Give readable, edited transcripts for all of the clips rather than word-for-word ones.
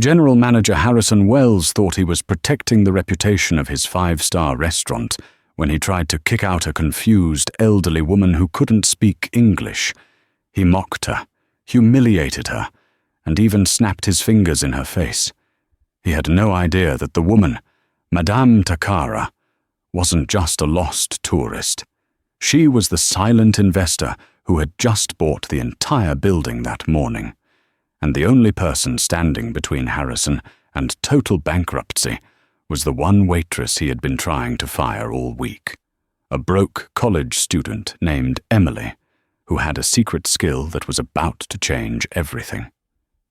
General Manager Harrison Wells thought he was protecting the reputation of his five-star restaurant when he tried to kick out a confused elderly woman who couldn't speak English. He mocked her, humiliated her, and even snapped his fingers in her face. He had no idea that the woman, Madame Takara, wasn't just a lost tourist. She was the silent investor who had just bought the entire building that morning, and the only person standing between Harrison and total bankruptcy was the one waitress he had been trying to fire all week, a broke college student named Emily, who had a secret skill that was about to change everything.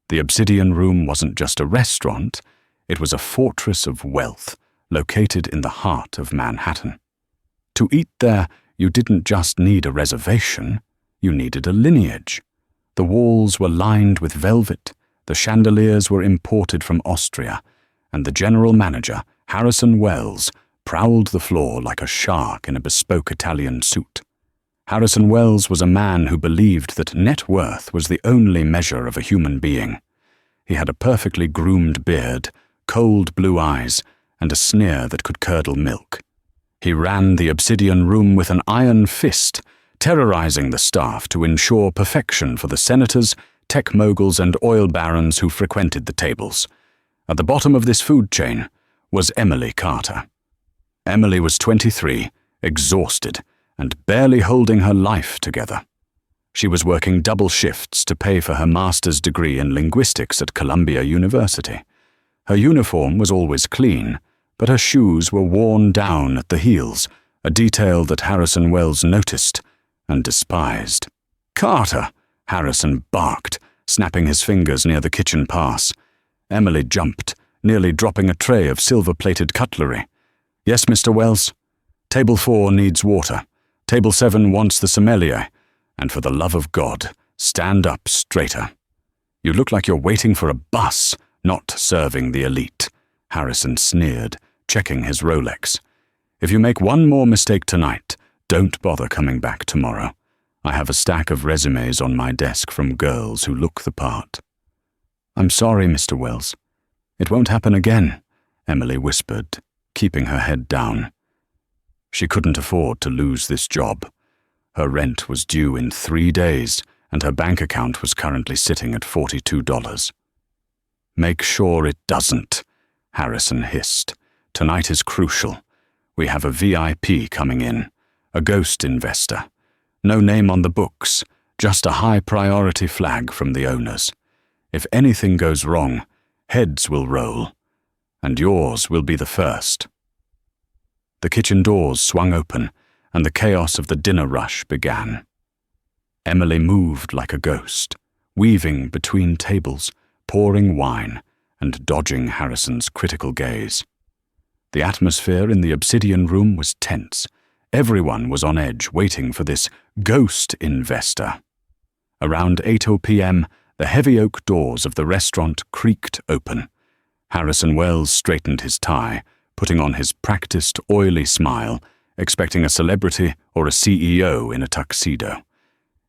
The Obsidian Room wasn't just a restaurant, it was a fortress of wealth located in the heart of Manhattan. To eat there, you didn't just need a reservation, you needed a lineage. The walls were lined with velvet, the chandeliers were imported from Austria, and the general manager, Harrison Wells, prowled the floor like a shark in a bespoke Italian suit. Harrison Wells was a man who believed that net worth was the only measure of a human being. He had a perfectly groomed beard, cold blue eyes, and a sneer that could curdle milk. He ran the Obsidian Room with an iron fist, terrorizing the staff to ensure perfection for the senators, tech moguls, and oil barons who frequented the tables. At the bottom of this food chain was Emily Carter. Emily was 23, exhausted, and barely holding her life together. She was working double shifts to pay for her master's degree in linguistics at Columbia University. Her uniform was always clean, but her shoes were worn down at the heels, a detail that Harrison Wells noticed and despised. "Carter!" Harrison barked, snapping his fingers near the kitchen pass. Emily jumped, nearly dropping a tray of silver-plated cutlery. "Yes, Mr. Wells? Table 4 needs water. Table 7 wants the sommelier. And for the love of God, stand up straighter. You look like you're waiting for a bus, not serving the elite," Harrison sneered, checking his Rolex. "If you make one more mistake tonight, don't bother coming back tomorrow. I have a stack of resumes on my desk from girls who look the part." "I'm sorry, Mr. Wells. It won't happen again," Emily whispered, keeping her head down. She couldn't afford to lose this job. Her rent was due in 3 days, and her bank account was currently sitting at $42. "Make sure it doesn't," Harrison hissed. "Tonight is crucial. We have a VIP coming in, a ghost investor. No name on the books, just a high-priority flag from the owners. If anything goes wrong, heads will roll, and yours will be the first." The kitchen doors swung open, and the chaos of the dinner rush began. Emily moved like a ghost, weaving between tables, pouring wine, and dodging Harrison's critical gaze. The atmosphere in the Obsidian Room was tense. Everyone was on edge, waiting for this ghost investor. Around 8 p.m., the heavy oak doors of the restaurant creaked open. Harrison Wells straightened his tie, putting on his practiced, oily smile, expecting a celebrity or a CEO in a tuxedo.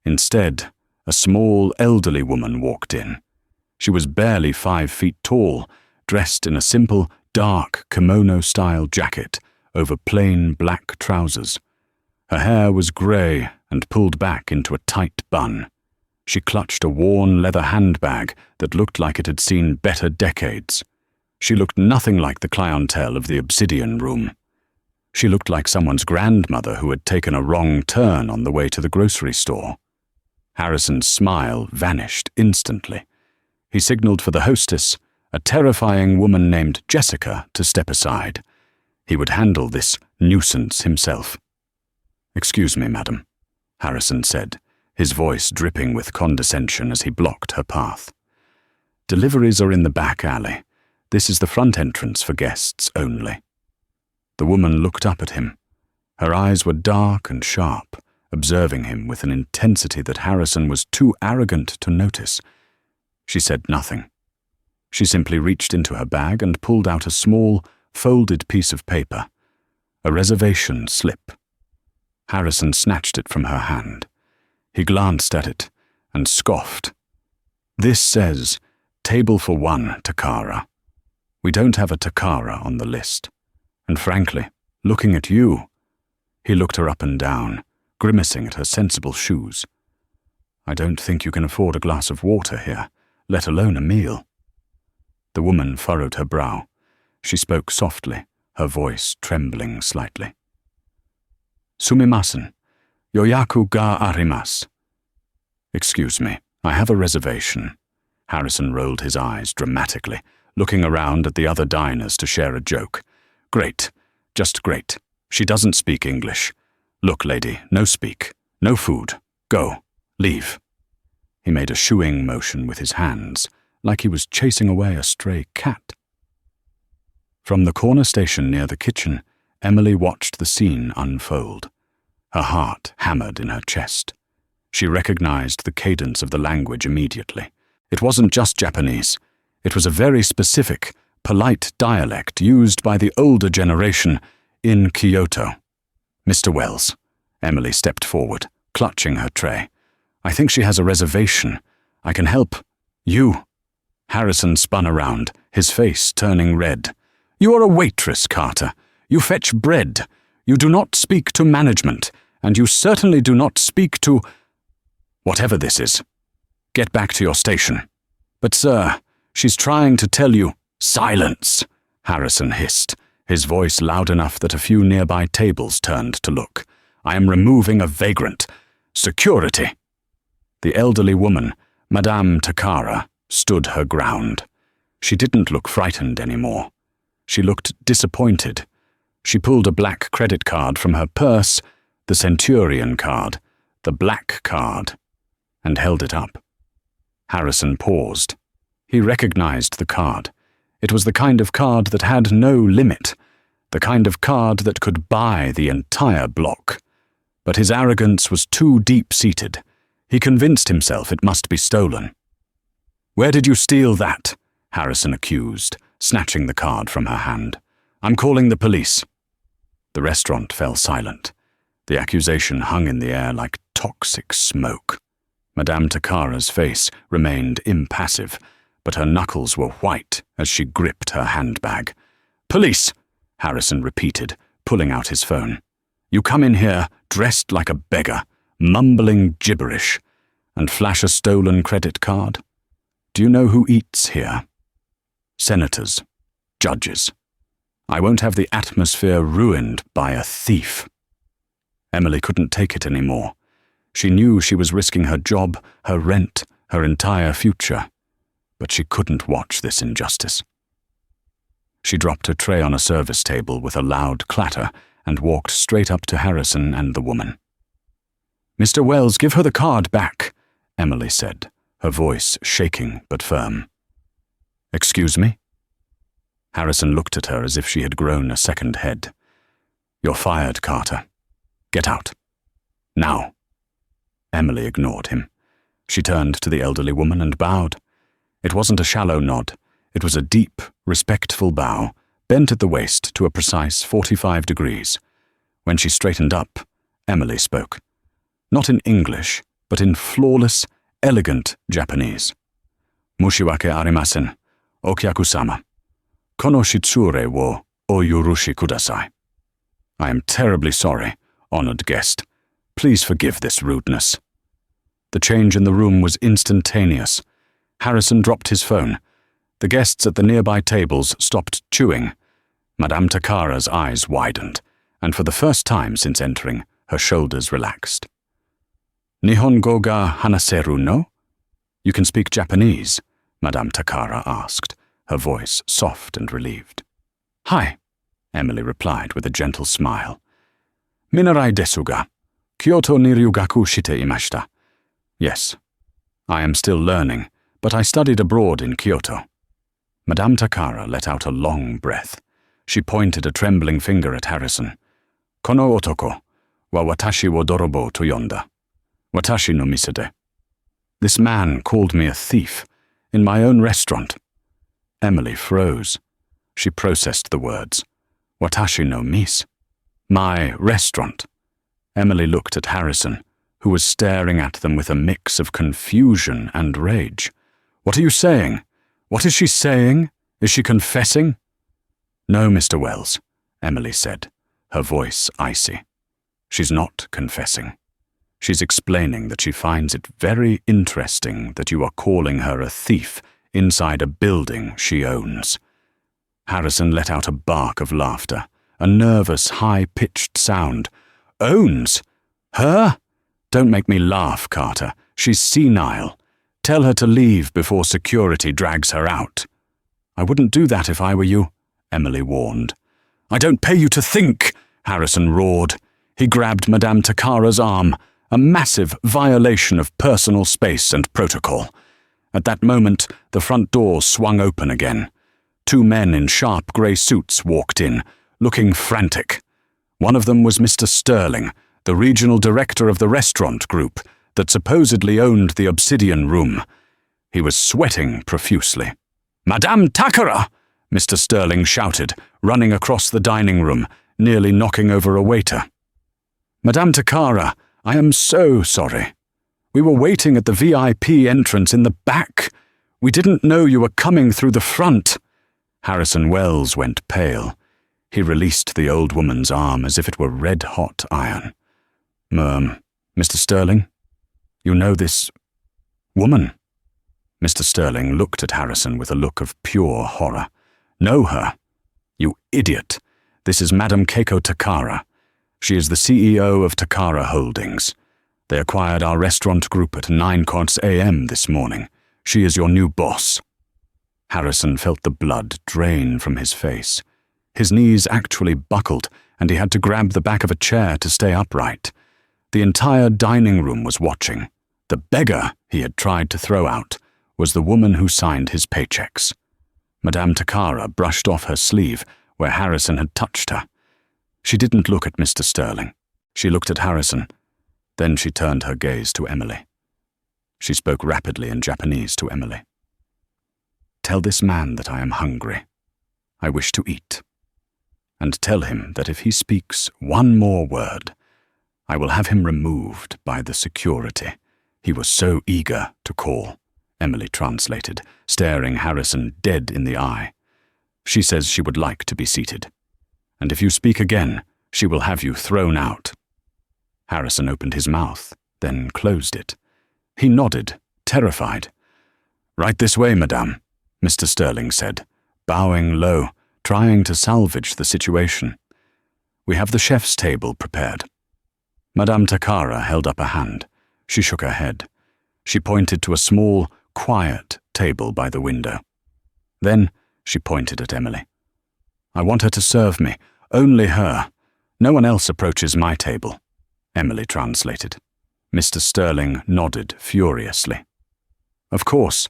Instead, a small, elderly woman walked in. She was barely 5 feet tall, dressed in a simple, dark kimono-style jacket over plain black trousers. Her hair was grey and pulled back into a tight bun. She clutched a worn leather handbag that looked like it had seen better decades. She looked nothing like the clientele of the Obsidian Room. She looked like someone's grandmother who had taken a wrong turn on the way to the grocery store. Harrison's smile vanished instantly. He signaled for the hostess, a terrifying woman named Jessica, to step aside. He would handle this nuisance himself. "Excuse me, madam," Harrison said, his voice dripping with condescension as he blocked her path. "Deliveries are in the back alley. This is the front entrance for guests only." The woman looked up at him. Her eyes were dark and sharp, observing him with an intensity that Harrison was too arrogant to notice. She said nothing. She simply reached into her bag and pulled out a small, folded piece of paper, a reservation slip. Harrison snatched it from her hand. He glanced at it and scoffed. "This says Table for one, Takara. We don't have a Takara on the list. And frankly, looking at you—" He looked her up and down, grimacing at her sensible shoes. "I don't think you can afford a glass of water here, let alone a meal." The woman furrowed her brow. She spoke softly, her voice trembling slightly. "Sumimasen, yoyaku ga arimasu." "Excuse me, I have a reservation." Harrison rolled his eyes dramatically, looking around at the other diners to share a joke. "Great, just great. She doesn't speak English. Look, lady, no speak, no food. Go, leave." He made a shooing motion with his hands, like he was chasing away a stray cat. From the corner station near the kitchen, Emily watched the scene unfold. Her heart hammered in her chest. She recognized the cadence of the language immediately. It wasn't just Japanese. It was a very specific, polite dialect used by the older generation in Kyoto. "Mr. Wells." Emily stepped forward, clutching her tray. "I think she has a reservation. I can help. You." Harrison spun around, his face turning red. "You are a waitress, Carter. You fetch bread. You do not speak to management, and you certainly do not speak to— whatever this is. Get back to your station." "But sir, she's trying to tell you—" "Silence," Harrison hissed, his voice loud enough that a few nearby tables turned to look. "I am removing a vagrant. Security." The elderly woman, Madame Takara, stood her ground. She didn't look frightened anymore. She looked disappointed. She pulled a black credit card from her purse, the Centurion card, the black card, and held it up. Harrison paused. He recognized the card. It was the kind of card that had no limit, the kind of card that could buy the entire block. But his arrogance was too deep-seated. He convinced himself it must be stolen. "Where did you steal that?" Harrison accused, snatching the card from her hand. "I'm calling the police." The restaurant fell silent. The accusation hung in the air like toxic smoke. Madame Takara's face remained impassive, but her knuckles were white as she gripped her handbag. "Police!" Harrison repeated, pulling out his phone. "You come in here dressed like a beggar, mumbling gibberish, and flash a stolen credit card? Do you know who eats here? Senators, judges. I won't have the atmosphere ruined by a thief." Emily couldn't take it anymore. She knew she was risking her job, her rent, her entire future, but she couldn't watch this injustice. She dropped her tray on a service table with a loud clatter and walked straight up to Harrison and the woman. "Mr. Wells, give her the card back," Emily said, her voice shaking but firm. "Excuse me?" Harrison looked at her as if she had grown a second head. "You're fired, Carter. Get out. Now." Emily ignored him. She turned to the elderly woman and bowed. It wasn't a shallow nod. It was a deep, respectful bow, bent at the waist to a precise 45 degrees. When she straightened up, Emily spoke. Not in English, but in flawless, elegant Japanese. "Mushiwake arimasen, okyaku-sama. Kono shitsure wo o yurushi kudasai." "I am terribly sorry, honored guest. Please forgive this rudeness." The change in the room was instantaneous. Harrison dropped his phone. The guests at the nearby tables stopped chewing. Madame Takara's eyes widened, and for the first time since entering, her shoulders relaxed. "Nihongo ga hanaseru no?" "You can speak Japanese?" Madame Takara asked, her voice soft and relieved. "Hi," Emily replied with a gentle smile. "Minarai desu ga, Kyoto ni ryugaku shite imashita." "Yes, I am still learning, but I studied abroad in Kyoto." Madame Takara let out a long breath. She pointed a trembling finger at Harrison. "Kono otoko wa watashi wo dorobo to yonda. Watashi no mise de." "This man called me a thief, in my own restaurant." Emily froze. She processed the words. "Watashi no mise? My restaurant." Emily looked at Harrison, who was staring at them with a mix of confusion and rage. "What are you saying? What is she saying? Is she confessing? No, Mr. Wells, Emily said, her voice icy. She's not confessing. She's explaining that she finds it very interesting that you are calling her a thief inside a building she owns. Harrison let out a bark of laughter, a nervous, high-pitched sound. Owns? Her? Don't make me laugh, Carter. She's senile. Tell her to leave before security drags her out. I wouldn't do that if I were you, Emily warned. I don't pay you to think, Harrison roared. He grabbed Madame Takara's arm, a massive violation of personal space and protocol. At that moment, the front door swung open again. 2 men in sharp grey suits walked in, looking frantic. One of them was Mr. Sterling, the regional director of the restaurant group that supposedly owned the Obsidian Room. He was sweating profusely. Madame Takara! Mr. Sterling shouted, running across the dining room, nearly knocking over a waiter. Madame Takara, I am so sorry. We were waiting at the VIP entrance in the back. We didn't know you were coming through the front. Harrison Wells went pale. He released the old woman's arm as if it were red-hot iron. Mr. Sterling, you know this woman? Mr. Sterling looked at Harrison with a look of pure horror. Know her? You idiot. This is Madame Keiko Takara. She is the CEO of Takara Holdings. They acquired our restaurant group at 9 a.m. this morning. She is your new boss. Harrison felt the blood drain from his face. His knees actually buckled, and he had to grab the back of a chair to stay upright. The entire dining room was watching. The beggar he had tried to throw out was the woman who signed his paychecks. Madame Takara brushed off her sleeve where Harrison had touched her. She didn't look at Mr. Sterling. She looked at Harrison. Then she turned her gaze to Emily. She spoke rapidly in Japanese to Emily. Tell this man that I am hungry. I wish to eat. And tell him that if he speaks one more word, I will have him removed by the security he was so eager to call, Emily translated, staring Harrison dead in the eye. She says she would like to be seated. And if you speak again, she will have you thrown out. Harrison opened his mouth, then closed it. He nodded, terrified. Right this way, madame, Mr. Sterling said, bowing low, trying to salvage the situation. We have the chef's table prepared. Madame Takara held up a hand. She shook her head. She pointed to a small, quiet table by the window. Then she pointed at Emily. I want her to serve me, only her. No one else approaches my table, Emily translated. Mr. Sterling nodded furiously. Of course,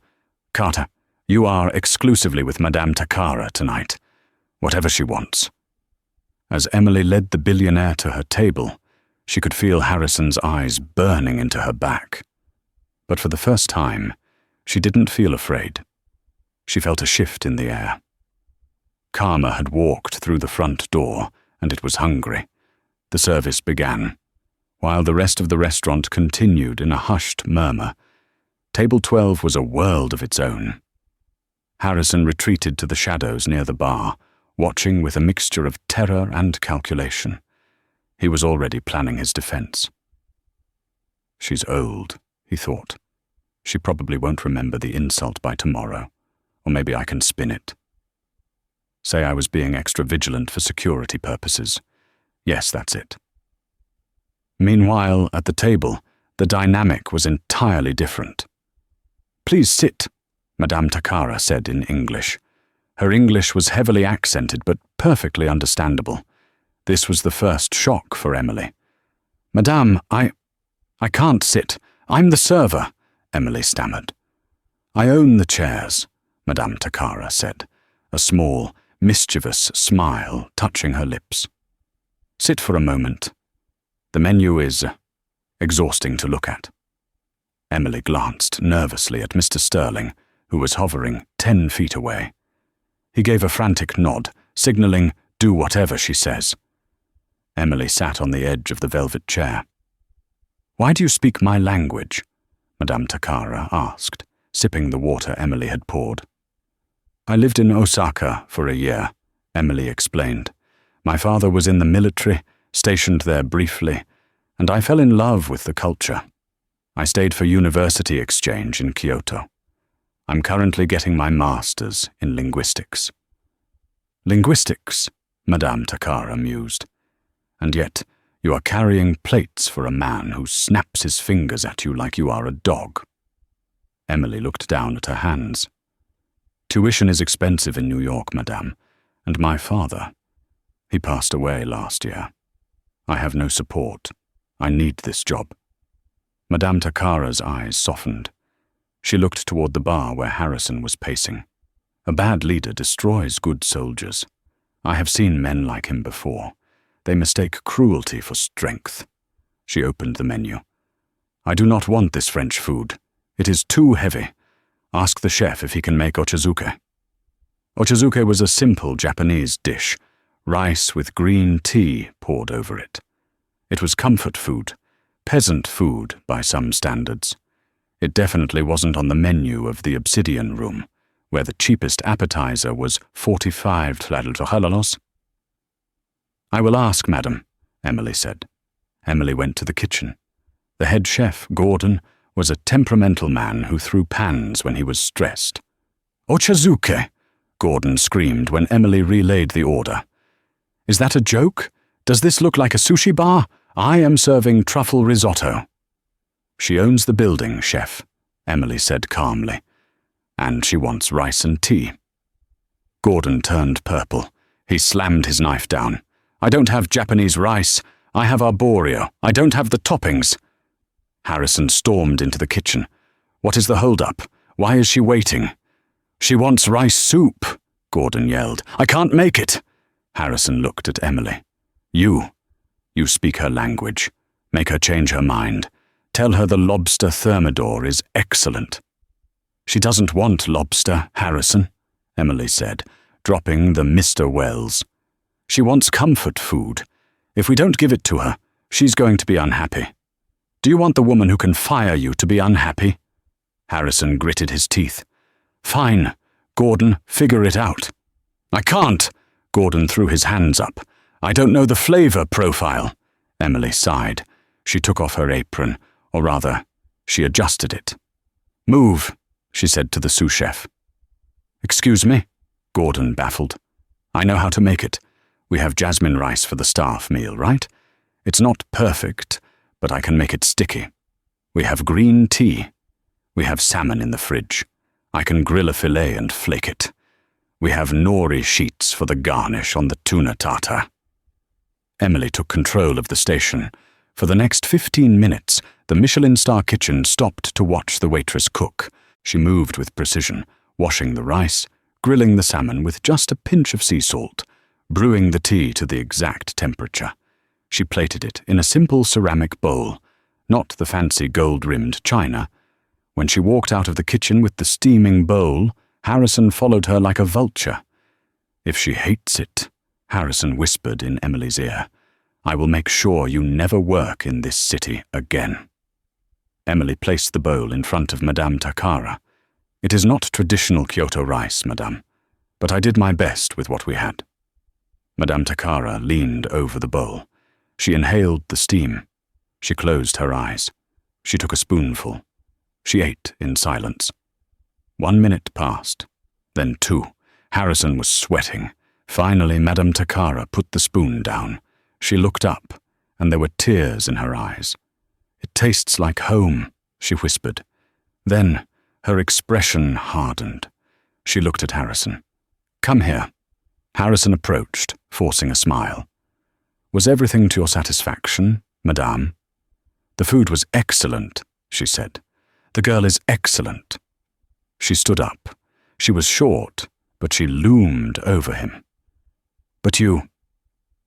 Carter, you are exclusively with Madame Takara tonight, whatever she wants. As Emily led the billionaire to her table, she could feel Harrison's eyes burning into her back. But for the first time, she didn't feel afraid. She felt a shift in the air. Karma had walked through the front door, and it was hungry. The service began, while the rest of the restaurant continued in a hushed murmur. Table 12 was a world of its own. Harrison retreated to the shadows near the bar, watching with a mixture of terror and calculation. He was already planning his defense. She's old, he thought. She probably won't remember the insult by tomorrow, or maybe I can spin it. Say I was being extra vigilant for security purposes. Yes, that's it. Meanwhile, at the table, the dynamic was entirely different. Please sit, Madame Takara said in English. Her English was heavily accented but perfectly understandable. This was the first shock for Emily. Madame, I can't sit. I'm the server, Emily stammered. I own the chairs, Madame Takara said, a small, mischievous smile touching her lips. Sit for a moment. The menu is exhausting to look at. Emily glanced nervously at Mr. Sterling, who was hovering 10 feet away. He gave a frantic nod, signaling, do whatever she says. Emily sat on the edge of the velvet chair. Why do you speak my language? Madame Takara asked, sipping the water Emily had poured. I lived in Osaka for a year, Emily explained. My father was in the military, stationed there briefly, and I fell in love with the culture. I stayed for university exchange in Kyoto. I'm currently getting my master's in linguistics. Linguistics, Madame Takara mused. And yet, you are carrying plates for a man who snaps his fingers at you like you are a dog. Emily looked down at her hands. Tuition is expensive in New York, Madame, and my father, he passed away last year. I have no support. I need this job. Madame Takara's eyes softened. She looked toward the bar where Harrison was pacing. A bad leader destroys good soldiers. I have seen men like him before. They mistake cruelty for strength. She opened the menu. I do not want this French food. It is too heavy. Ask the chef if he can make ochazuke. Ochazuke was a simple Japanese dish, rice with green tea poured over it. It was comfort food, peasant food by some standards. It definitely wasn't on the menu of the Obsidian Room, where the cheapest appetizer was 45 tladolos. I will ask, madam, Emily said. Emily went to the kitchen. The head chef, Gordon, was a temperamental man who threw pans when he was stressed. Ochazuke, Gordon screamed when Emily relayed the order. Is that a joke? Does this look like a sushi bar? I am serving truffle risotto. She owns the building, chef, Emily said calmly. And she wants rice and tea. Gordon turned purple. He slammed his knife down. I don't have Japanese rice. I have arborio. I don't have the toppings. Harrison stormed into the kitchen. What is the hold-up? Why is she waiting? She wants rice soup, Gordon yelled. I can't make it. Harrison looked at Emily. You speak her language. Make her change her mind. Tell her the lobster thermidor is excellent. She doesn't want lobster, Harrison, Emily said, dropping the Mr. Wells. She wants comfort food. If we don't give it to her, she's going to be unhappy. Do you want the woman who can fire you to be unhappy? Harrison gritted his teeth. Fine, Gordon, figure it out. I can't, Gordon threw his hands up. I don't know the flavor profile. Emily sighed. She took off her apron, or rather, she adjusted it. Move, she said to the sous chef. Excuse me? Gordon baffled. I know how to make it. We have jasmine rice for the staff meal, right? It's not perfect, but I can make it sticky. We have green tea. We have salmon in the fridge. I can grill a fillet and flake it. We have nori sheets for the garnish on the tuna tartar. Emily took control of the station. For the next 15 minutes, the Michelin star kitchen stopped to watch the waitress cook. She moved with precision, washing the rice, grilling the salmon with just a pinch of sea salt, brewing the tea to the exact temperature. She plated it in a simple ceramic bowl, not the fancy gold-rimmed china. When she walked out of the kitchen with the steaming bowl, Harrison followed her like a vulture. If she hates it, Harrison whispered in Emily's ear, I will make sure you never work in this city again. Emily placed the bowl in front of Madame Takara. It is not traditional Kyoto rice, madame, but I did my best with what we had. Madame Takara leaned over the bowl. She inhaled the steam. She closed her eyes. She took a spoonful. She ate in silence. 1 minute passed, then 2. Harrison was sweating. Finally, Madame Takara put the spoon down. She looked up, and there were tears in her eyes. It tastes like home, she whispered. Then, her expression hardened. She looked at Harrison. Come here. Harrison approached, forcing a smile. Was everything to your satisfaction, madame? The food was excellent, she said. The girl is excellent. She stood up. She was short, but she loomed over him. But you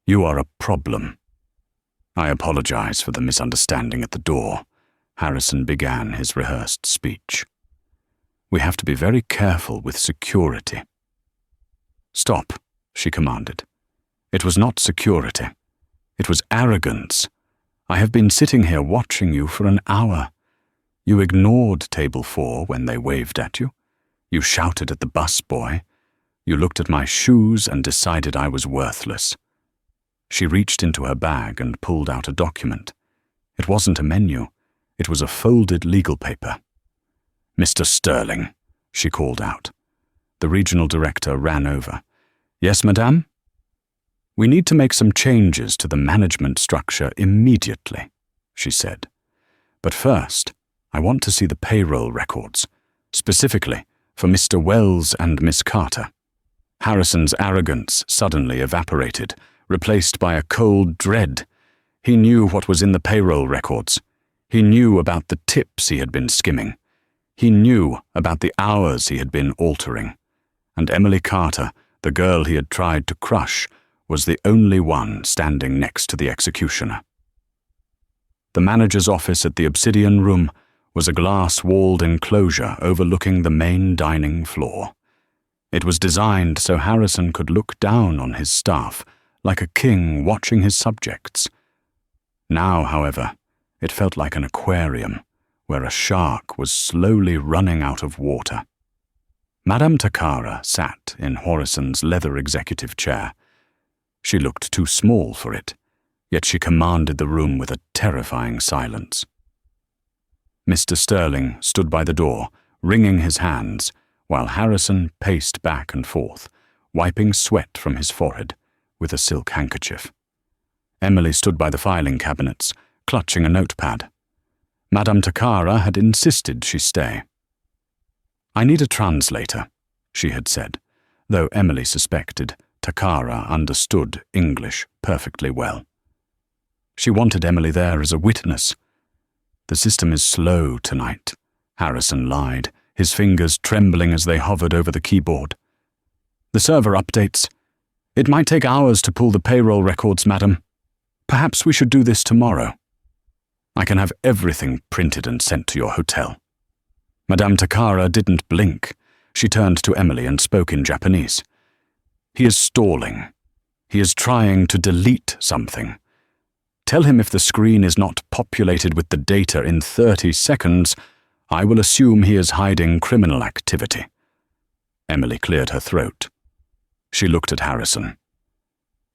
are a problem. I apologize for the misunderstanding at the door. Harrison began his rehearsed speech. We have to be very careful with security. Stop, she commanded. It was not security. It was arrogance. I have been sitting here watching you for an hour. You ignored Table 4 when they waved at you. You shouted at the busboy. You looked at my shoes and decided I was worthless." She reached into her bag and pulled out a document. It wasn't a menu. It was a folded legal paper. "Mr. Sterling," she called out. The regional director ran over. "Yes, madame?" "We need to make some changes to the management structure immediately," she said. "But first, I want to see the payroll records, specifically for Mr. Wells and Miss Carter." Harrison's arrogance suddenly evaporated, replaced by a cold dread. He knew what was in the payroll records. He knew about the tips he had been skimming. He knew about the hours he had been altering. And Emily Carter, the girl he had tried to crush, was the only one standing next to the executioner. The manager's office at the Obsidian Room was a glass-walled enclosure overlooking the main dining floor. It was designed so Harrison could look down on his staff, like a king watching his subjects. Now, however, it felt like an aquarium, where a shark was slowly running out of water. Madame Takara sat in Harrison's leather executive chair. She looked too small for it, yet she commanded the room with a terrifying silence. Mr. Sterling stood by the door, wringing his hands, while Harrison paced back and forth, wiping sweat from his forehead with a silk handkerchief. Emily stood by the filing cabinets, clutching a notepad. Madame Takara had insisted she stay. "I need a translator," she had said, though Emily suspected Takara understood English perfectly well. She wanted Emily there as a witness. "The system is slow tonight," Harrison lied, his fingers trembling as they hovered over the keyboard. "The server updates. It might take hours to pull the payroll records, madam. Perhaps we should do this tomorrow. I can have everything printed and sent to your hotel." Madame Takara didn't blink. She turned to Emily and spoke in Japanese. "He is stalling. He is trying to delete something. Tell him if the screen is not populated with the data in 30 seconds, I will assume he is hiding criminal activity." Emily cleared her throat. She looked at Harrison.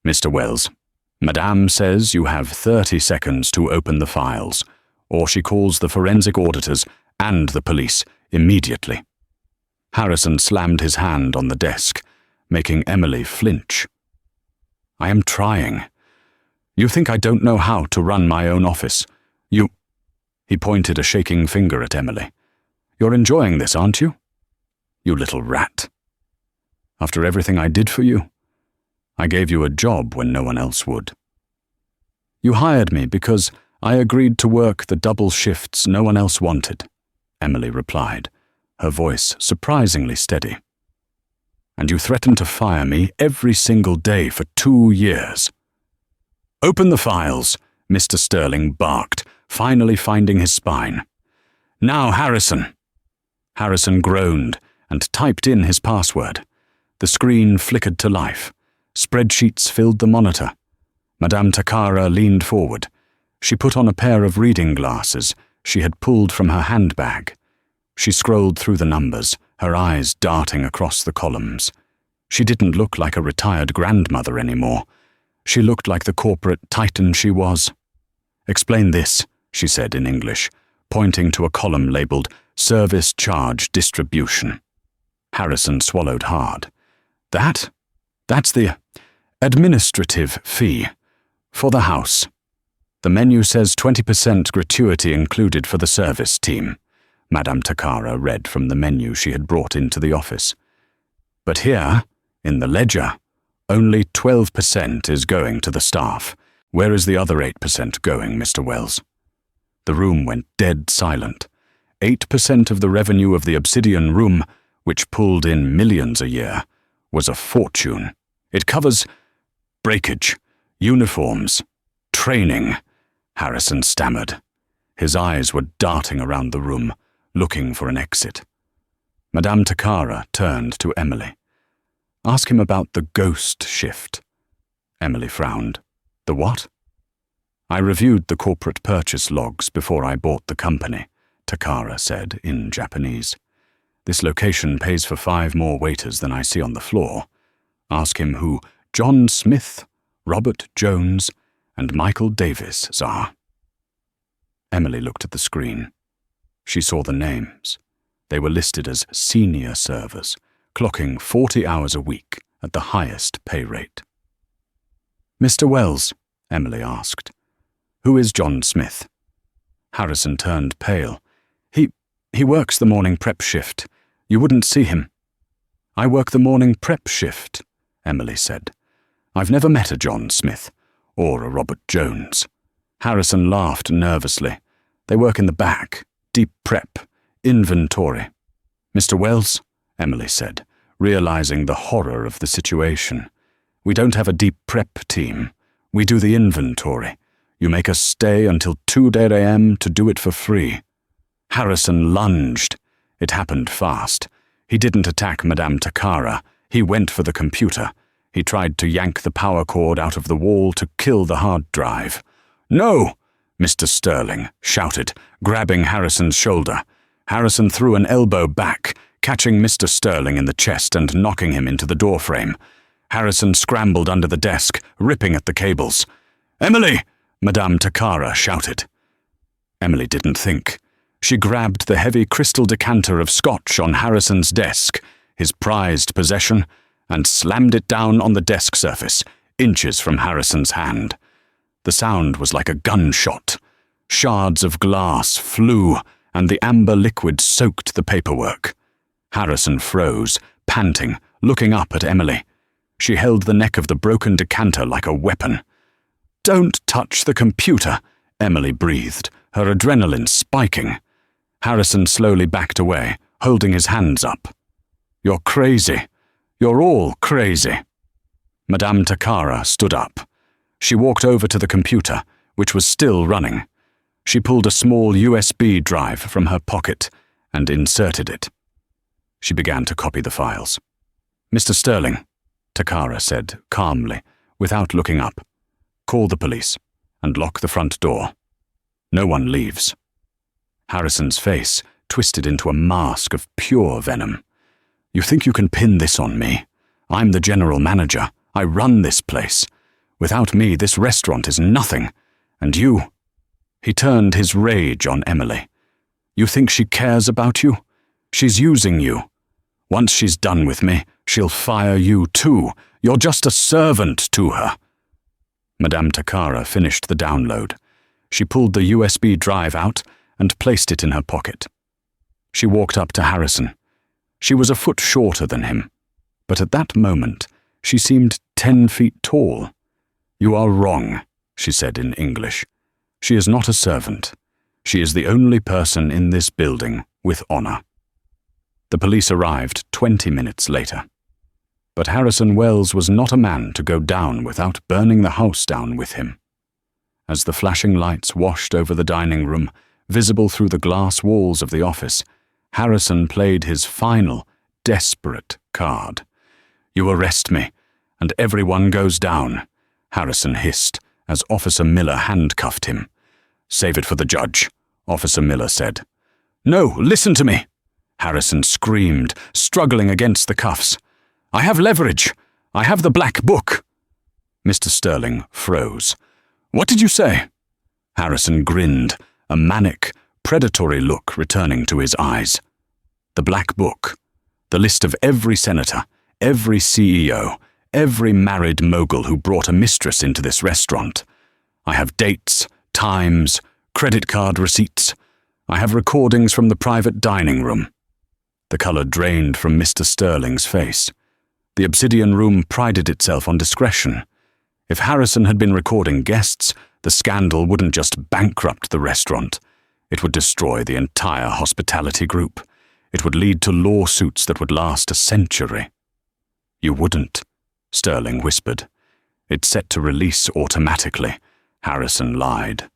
"Mr. Wells, Madame says you have 30 seconds to open the files, or she calls the forensic auditors and the police immediately." Harrison slammed his hand on the desk, making Emily flinch. "I am trying. You think I don't know how to run my own office? He pointed a shaking finger at Emily. "You're enjoying this, aren't you? You little rat. After everything I did for you, I gave you a job when no one else would." "You hired me because I agreed to work the double shifts no one else wanted," Emily replied, her voice surprisingly steady. "And you threatened to fire me every single day for 2 years. "Open the files," Mr. Sterling barked, finally finding his spine. "Now, Harrison." Harrison groaned and typed in his password. The screen flickered to life. Spreadsheets filled the monitor. Madame Takara leaned forward. She put on a pair of reading glasses she had pulled from her handbag. She scrolled through the numbers, her eyes darting across the columns. She didn't look like a retired grandmother anymore. She looked like the corporate titan she was. "Explain this," she said in English, pointing to a column labeled Service Charge Distribution. Harrison swallowed hard. That's the administrative fee for the house. The menu says 20% gratuity included for the service team," Madame Takara read from the menu she had brought into the office. "But here, in the ledger, only 12% is going to the staff. Where is the other 8% going, Mr. Wells?" The room went dead silent. 8% of the revenue of the Obsidian Room, which pulled in millions a year, was a fortune. It covers breakage, uniforms, training, Harrison stammered. His eyes were darting around the room, looking for an exit. Madame Takara turned to Emily. "Ask him about the ghost shift." Emily frowned. "The what?" "I reviewed the corporate purchase logs before I bought the company," Takara said in Japanese. This location pays for 5 more waiters than I see on the floor. Ask him who John Smith, Robert Jones, and Michael Davis are." Emily looked at the screen. She saw the names. They were listed as senior servers, clocking 40 hours a week at the highest pay rate. "Mr. Wells," Emily asked, "who is John Smith?" Harrison turned pale. He works the morning prep shift. You wouldn't see him." "I work the morning prep shift," Emily said. "I've never met a John Smith, or a Robert Jones." Harrison laughed nervously. "They work in the back, deep prep, inventory." "Mr. Wells," Emily said, realizing the horror of the situation, "we don't have a deep prep team. We do the inventory. You make us stay until 2 a.m. to do it for free." Harrison lunged. It happened fast. He didn't attack Madame Takara. He went for the computer. He tried to yank the power cord out of the wall to kill the hard drive. "No!" Mr. Sterling shouted, grabbing Harrison's shoulder. Harrison threw an elbow back, catching Mr. Sterling in the chest and knocking him into the doorframe. Harrison scrambled under the desk, ripping at the cables. "Emily!" Madame Takara shouted. Emily didn't think. She grabbed the heavy crystal decanter of scotch on Harrison's desk, his prized possession, and slammed it down on the desk surface, inches from Harrison's hand. The sound was like a gunshot. Shards of glass flew, and the amber liquid soaked the paperwork. Harrison froze, panting, looking up at Emily. She held the neck of the broken decanter like a weapon. "Don't touch the computer," Emily breathed, her adrenaline spiking. Harrison slowly backed away, holding his hands up. "You're crazy. You're all crazy." Madame Takara stood up. She walked over to the computer, which was still running. She pulled a small USB drive from her pocket and inserted it. She began to copy the files. "Mr. Sterling," Takara said calmly, without looking up, "call the police and lock the front door. No one leaves." Harrison's face twisted into a mask of pure venom. "You think you can pin this on me? I'm the general manager. I run this place. Without me, this restaurant is nothing. And you—" He turned his rage on Emily. "You think she cares about you? She's using you. Once she's done with me, she'll fire you too. You're just a servant to her." Madame Takara finished the download. She pulled the USB drive out and placed it in her pocket. She walked up to Harrison. She was a foot shorter than him, but at that moment she seemed 10 feet tall. "You are wrong," she said in English. "She is not a servant. She is the only person in this building with honor." The police arrived 20 minutes later. But Harrison Wells was not a man to go down without burning the house down with him. As the flashing lights washed over the dining room, visible through the glass walls of the office, Harrison played his final, desperate card. "You arrest me, and everyone goes down," Harrison hissed as Officer Miller handcuffed him. "Save it for the judge," Officer Miller said. "No, listen to me," Harrison screamed, struggling against the cuffs. "I have leverage. I have the black book." Mr. Sterling froze. "What did you say?" Harrison grinned, a manic, predatory look returning to his eyes. "The black book. The list of every senator, every CEO, every married mogul who brought a mistress into this restaurant. I have dates, times, credit card receipts. I have recordings from the private dining room." The color drained from Mr. Sterling's face. The Obsidian Room prided itself on discretion. If Harrison had been recording guests, the scandal wouldn't just bankrupt the restaurant. It would destroy the entire hospitality group. It would lead to lawsuits that would last a century. "You wouldn't," Sterling whispered. "It's set to release automatically," Harrison lied.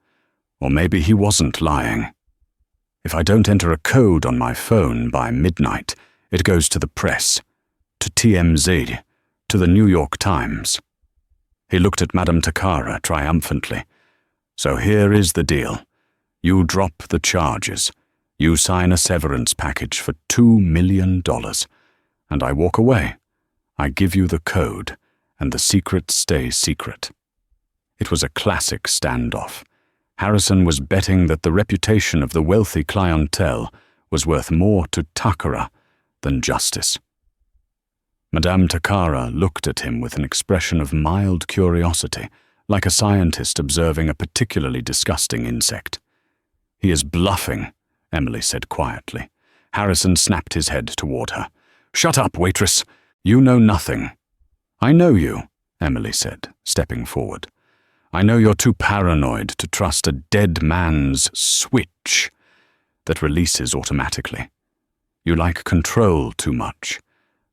Or maybe he wasn't lying. "If I don't enter a code on my phone by midnight, it goes to the press, to TMZ, to the New York Times." He looked at Madame Takara triumphantly. "So here is the deal. You drop the charges. You sign a severance package for $2 million, and I walk away. I give you the code, and the secret stays secret. It was a classic standoff. Harrison was betting that the reputation of the wealthy clientele was worth more to Takara than justice. Madame Takara looked at him with an expression of mild curiosity, like a scientist observing a particularly disgusting insect. "He is bluffing," Emily said quietly. Harrison snapped his head toward her. "Shut up, waitress. You know nothing." "I know you," Emily said, stepping forward. "I know you're too paranoid to trust a dead man's switch that releases automatically. You like control too much.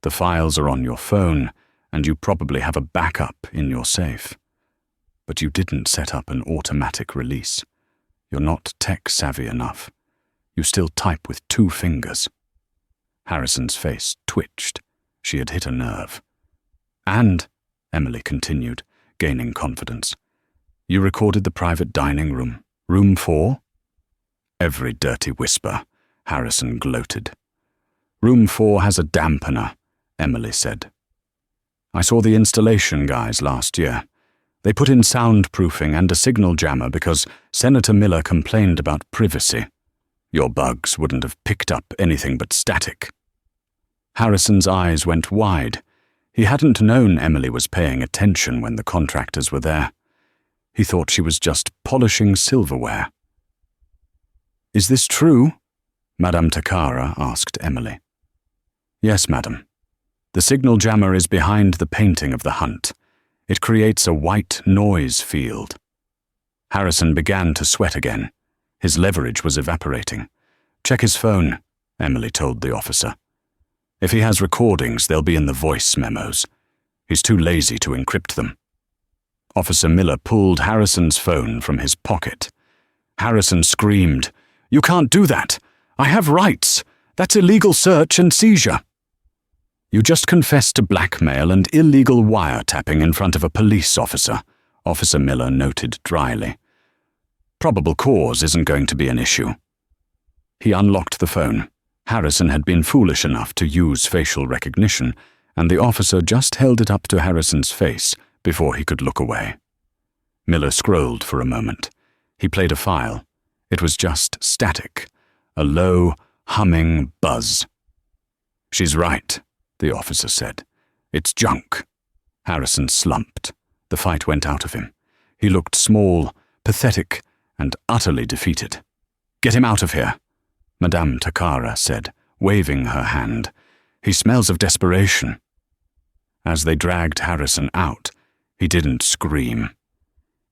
The files are on your phone, and you probably have a backup in your safe. But you didn't set up an automatic release. You're not tech-savvy enough. You still type with 2 fingers. Harrison's face twitched. She had hit a nerve. "And," Emily continued, gaining confidence, "you recorded the private dining room. Room 4? "Every dirty whisper," Harrison gloated. "Room 4 has a dampener," Emily said. "I saw the installation guys last year. They put in soundproofing and a signal jammer because Senator Miller complained about privacy. Your bugs wouldn't have picked up anything but static." Harrison's eyes went wide. He hadn't known Emily was paying attention when the contractors were there. He thought she was just polishing silverware. "Is this true?" Madame Takara asked Emily. "Yes, madam. The signal jammer is behind the painting of the hunt. It creates a white noise field." Harrison began to sweat again. His leverage was evaporating. "Check his phone," Emily told the officer. "If he has recordings, they'll be in the voice memos. He's too lazy to encrypt them." Officer Miller pulled Harrison's phone from his pocket. Harrison screamed, "You can't do that! I have rights! That's illegal search and seizure!" "You just confessed to blackmail and illegal wiretapping in front of a police officer," Officer Miller noted dryly. "Probable cause isn't going to be an issue." He unlocked the phone. Harrison had been foolish enough to use facial recognition, and the officer just held it up to Harrison's face before he could look away. Miller scrolled for a moment. He played a file. It was just static, a low, humming buzz. "She's right," the officer said. "It's junk." Harrison slumped. The fight went out of him. He looked small, pathetic, and utterly defeated. "Get him out of here," Madame Takara said, waving her hand. "He smells of desperation." As they dragged Harrison out, he didn't scream.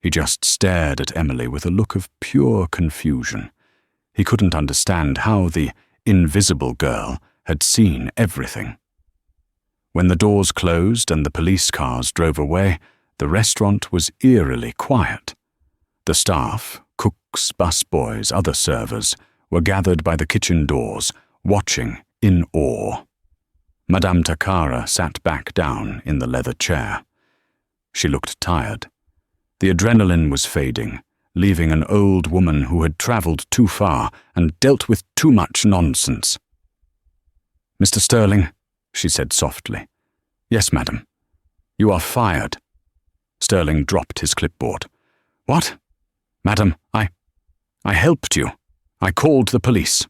He just stared at Emily with a look of pure confusion. He couldn't understand how the invisible girl had seen everything. When the doors closed and the police cars drove away, the restaurant was eerily quiet. The staff, cooks, busboys, other servers, were gathered by the kitchen doors, watching in awe. Madame Takara sat back down in the leather chair. She looked tired. The adrenaline was fading, leaving an old woman who had traveled too far and dealt with too much nonsense. "Mr. Sterling," she said softly. "Yes, madam." "You are fired." Sterling dropped his clipboard. "What?" "Madam, I helped you. I called the police."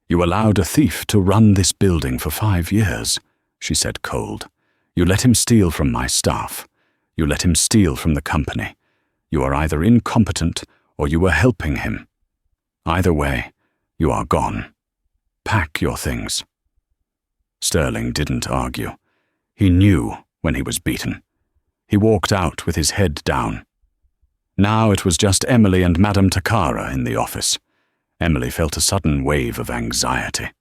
"You allowed a thief to run this building for 5 years," she said cold. "You let him steal from my staff. You let him steal from the company. You are either incompetent or you were helping him. Either way, you are gone. Pack your things." Sterling didn't argue. He knew when he was beaten. He walked out with his head down. Now it was just Emily and Madame Takara in the office. Emily felt a sudden wave of anxiety.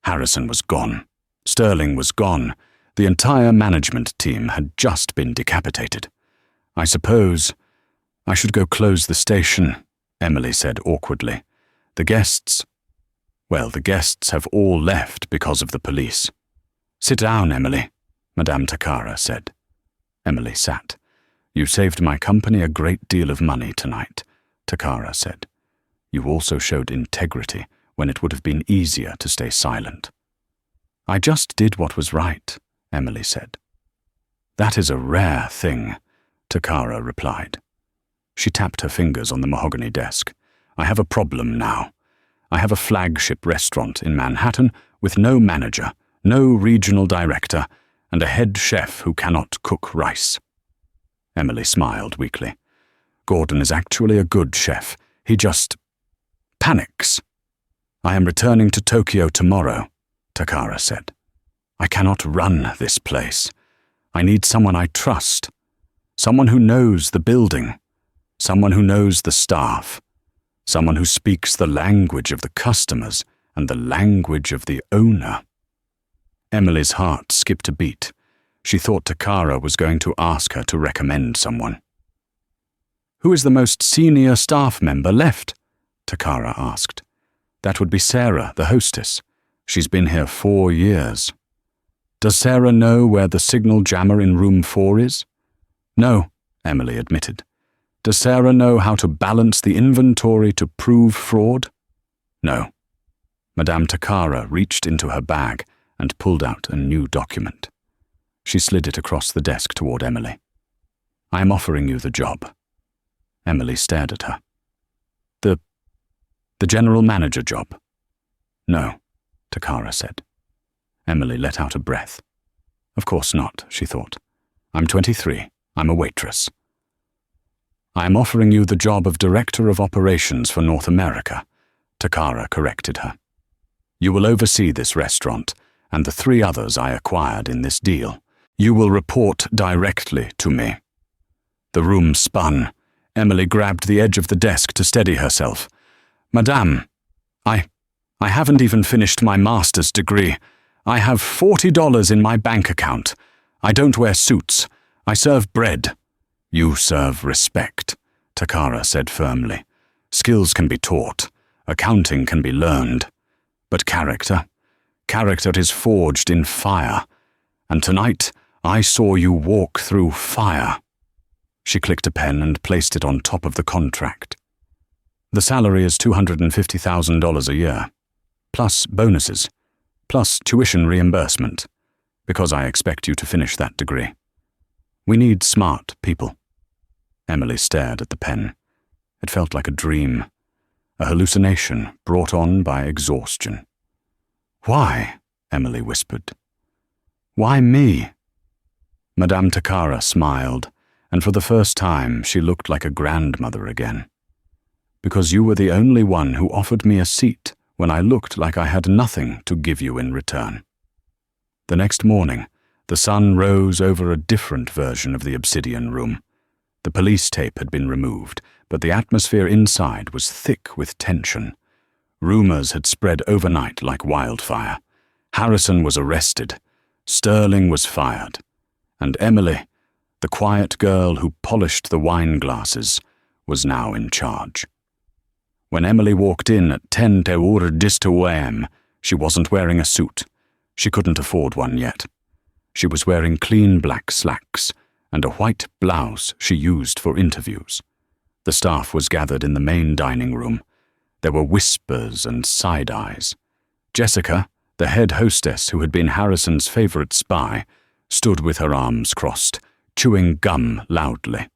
Harrison was gone. Sterling was gone. The entire management team had just been decapitated. "I suppose I should go close the station," Emily said awkwardly. The guests have all left because of the police." "Sit down, Emily," Madame Takara said. Emily sat. "You saved my company a great deal of money tonight," Takara said. "You also showed integrity when it would have been easier to stay silent. "I just did what was right," Emily said. "That is a rare thing," Takara replied. She tapped her fingers on the mahogany desk. "I have a problem now. I have a flagship restaurant in Manhattan with no manager, no regional director, and a head chef who cannot cook rice." Emily smiled weakly. "Gordon is actually a good chef. He just panics." "I am returning to Tokyo tomorrow," Takara said. "I cannot run this place. I need someone I trust, someone who knows the building, someone who knows the staff, someone who speaks the language of the customers and the language of the owner." Emily's heart skipped a beat. She thought Takara was going to ask her to recommend someone. "Who is the most senior staff member left?" Takara asked. "That would be Sarah, the hostess. She's been here 4 years. Does Sarah know where the signal jammer in room 4 is?" "No," Emily admitted. "Does Sarah know how to balance the inventory to prove fraud?" "No." Madame Takara reached into her bag and pulled out a new document. She slid it across the desk toward Emily. "I am offering you the job." Emily stared at her. The general manager job?" "No," Takara said. Emily let out a breath. "Of course not," she thought. "I'm 23. I'm a waitress." "I am offering you the job of Director of Operations for North America," Takara corrected her. "You will oversee this restaurant and the 3 others I acquired in this deal. You will report directly to me." The room spun. Emily grabbed the edge of the desk to steady herself. "Madame, I haven't even finished my master's degree. I have $40 in my bank account. I don't wear suits. I serve bread." "You serve respect," Takara said firmly. "Skills can be taught. Accounting can be learned. But character is forged in fire. And tonight I saw you walk through fire." She clicked a pen and placed it on top of the contract. "The salary is $250,000 a year, plus bonuses, plus tuition reimbursement, because I expect you to finish that degree. We need smart people." Emily stared at the pen. It felt like a dream, a hallucination brought on by exhaustion. "Why?" Emily whispered. "Why me?" Madame Takara smiled, and for the first time she looked like a grandmother again. "Because you were the only one who offered me a seat when I looked like I had nothing to give you in return." The next morning, the sun rose over a different version of the obsidian room. The police tape had been removed, but the atmosphere inside was thick with tension. Rumors had spread overnight like wildfire. Harrison was arrested. Sterling was fired. And Emily, the quiet girl who polished the wine glasses, was now in charge. When Emily walked in at 10 a.m, she wasn't wearing a suit. She couldn't afford one yet. She was wearing clean black slacks and a white blouse she used for interviews. The staff was gathered in the main dining room. There were whispers and side-eyes. Jessica, the head hostess who had been Harrison's favorite spy, stood with her arms crossed, chewing gum loudly,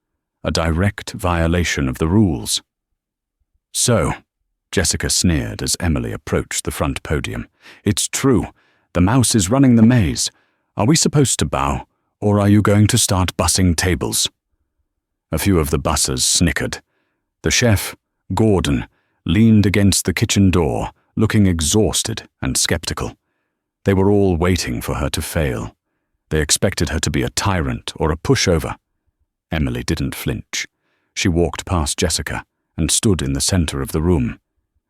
a direct violation of the rules. "So," Jessica sneered as Emily approached the front podium, "it's true. The mouse is running the maze. Are we supposed to bow, or are you going to start bussing tables?" A few of the bussers snickered. The chef, Gordon, leaned against the kitchen door, looking exhausted and skeptical. They were all waiting for her to fail. They expected her to be a tyrant or a pushover. Emily didn't flinch. She walked past Jessica and stood in the center of the room.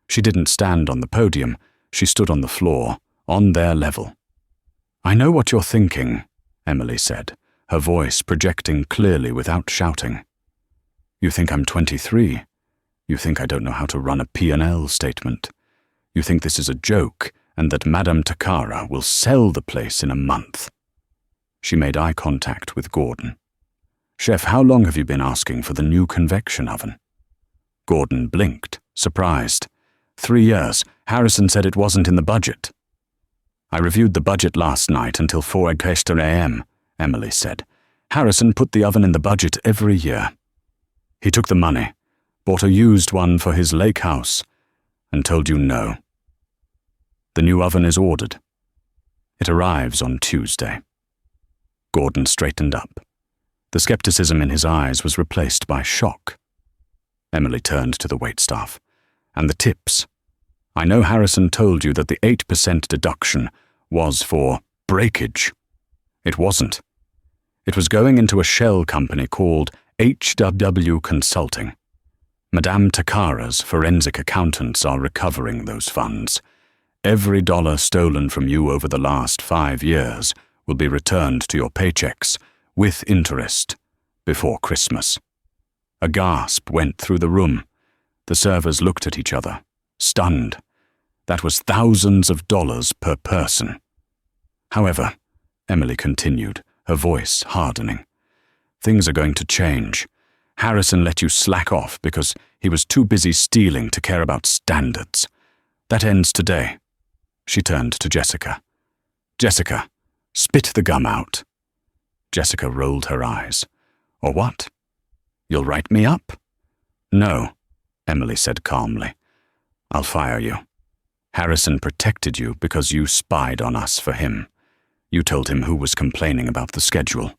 She didn't stand on the podium. She stood on the floor, on their level. "I know what you're thinking," Emily said, her voice projecting clearly without shouting. "You think I'm 23. You think I don't know how to run a P&L statement. You think this is a joke and that Madame Takara will sell the place in a month." She made eye contact with Gordon. "Chef, how long have you been asking for the new convection oven?" Gordon blinked, surprised. 3 years. Harrison said it wasn't in the budget. I reviewed the budget last night until 4 a.m., Emily said. Harrison put the oven in the budget every year. He took the money, bought a used one for his lake house, and told you no. The new oven is ordered. It arrives on Tuesday. Gordon straightened up. The skepticism in his eyes was replaced by shock. Emily turned to the waitstaff. And the tips. I know Harrison told you that the 8% deduction was for breakage. It wasn't. It was going into a shell company called HW Consulting. Madame Takara's forensic accountants are recovering those funds. Every dollar stolen from you over the last 5 years will be returned to your paychecks, with interest, before Christmas. A gasp went through the room. The servers looked at each other, stunned. That was thousands of dollars per person. However, Emily continued, her voice hardening, things are going to change. Harrison let you slack off because he was too busy stealing to care about standards. That ends today. She turned to Jessica. Jessica, spit the gum out. Jessica rolled her eyes. Or what? You'll write me up? No, Emily said calmly. I'll fire you. Harrison protected you because you spied on us for him. You told him who was complaining about the schedule.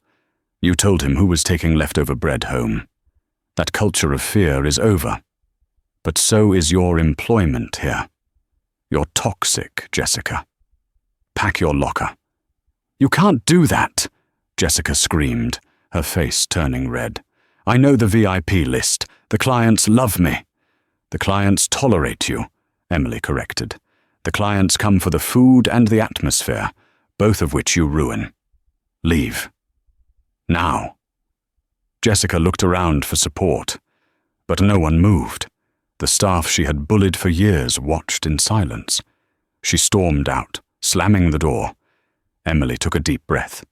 You told him who was taking leftover bread home. That culture of fear is over. But so is your employment here. You're toxic, Jessica. Pack your locker. You can't do that, Jessica screamed, her face turning red. I know the VIP list. The clients love me. The clients tolerate you, Emily corrected. The clients come for the food and the atmosphere, both of which you ruin. Leave. Now. Jessica looked around for support, but no one moved. The staff she had bullied for years watched in silence. She stormed out, slamming the door. Emily took a deep breath.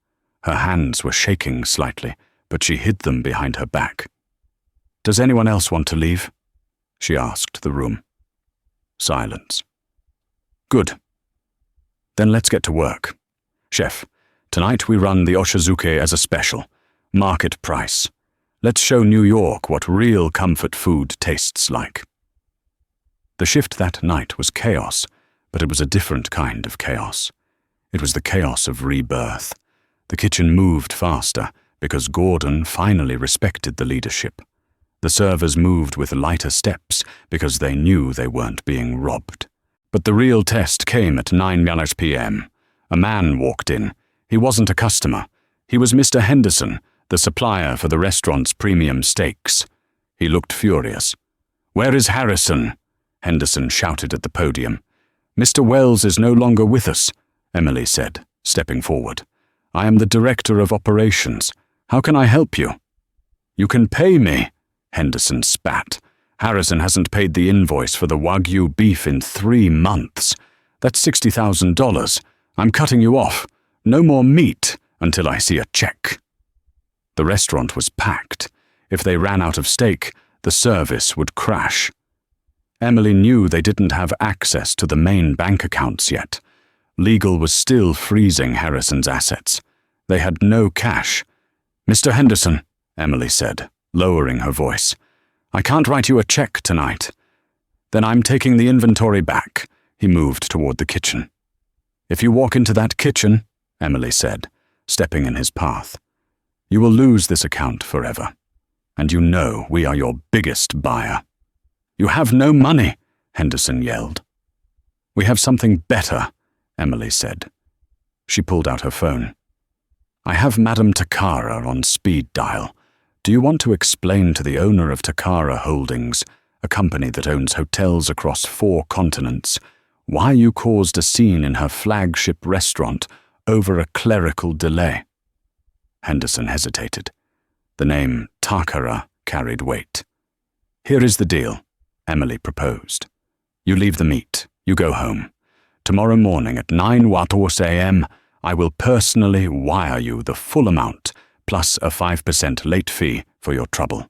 Her hands were shaking slightly, but she hid them behind her back. Does anyone else want to leave? She asked the room. Silence. Good. Then let's get to work. Chef, tonight we run the oshizuke as a special. Market price. Let's show New York what real comfort food tastes like. The shift that night was chaos, but it was a different kind of chaos. It was the chaos of rebirth. The kitchen moved faster because Gordon finally respected the leadership. The servers moved with lighter steps because they knew they weren't being robbed. But the real test came at 9 p.m. A man walked in. He wasn't a customer. He was Mr. Henderson, the supplier for the restaurant's premium steaks. He looked furious. Where is Harrison? Henderson shouted at the podium. Mr. Wells is no longer with us, Emily said, stepping forward. I am the director of operations. How can I help you? You can pay me, Henderson spat. Harrison hasn't paid the invoice for the Wagyu beef in 3 months. That's $60,000. I'm cutting you off. No more meat until I see a check. The restaurant was packed. If they ran out of steak, the service would crash. Emily knew they didn't have access to the main bank accounts yet. Legal was still freezing Harrison's assets. They had no cash. Mr. Henderson, Emily said, lowering her voice. I can't write you a check tonight. Then I'm taking the inventory back. He moved toward the kitchen. If you walk into that kitchen, Emily said, stepping in his path, you will lose this account forever. And you know we are your biggest buyer. You have no money, Henderson yelled. We have something better, Emily said. She pulled out her phone. I have Madame Takara on speed dial. Do you want to explain to the owner of Takara Holdings, a company that owns hotels across 4 continents, why you caused a scene in her flagship restaurant over a clerical delay? Henderson hesitated. The name Takara carried weight. Here is the deal, Emily proposed. You leave the meat. You go home. Tomorrow morning at 9 a.m., I will personally wire you the full amount, plus a 5% late fee for your trouble.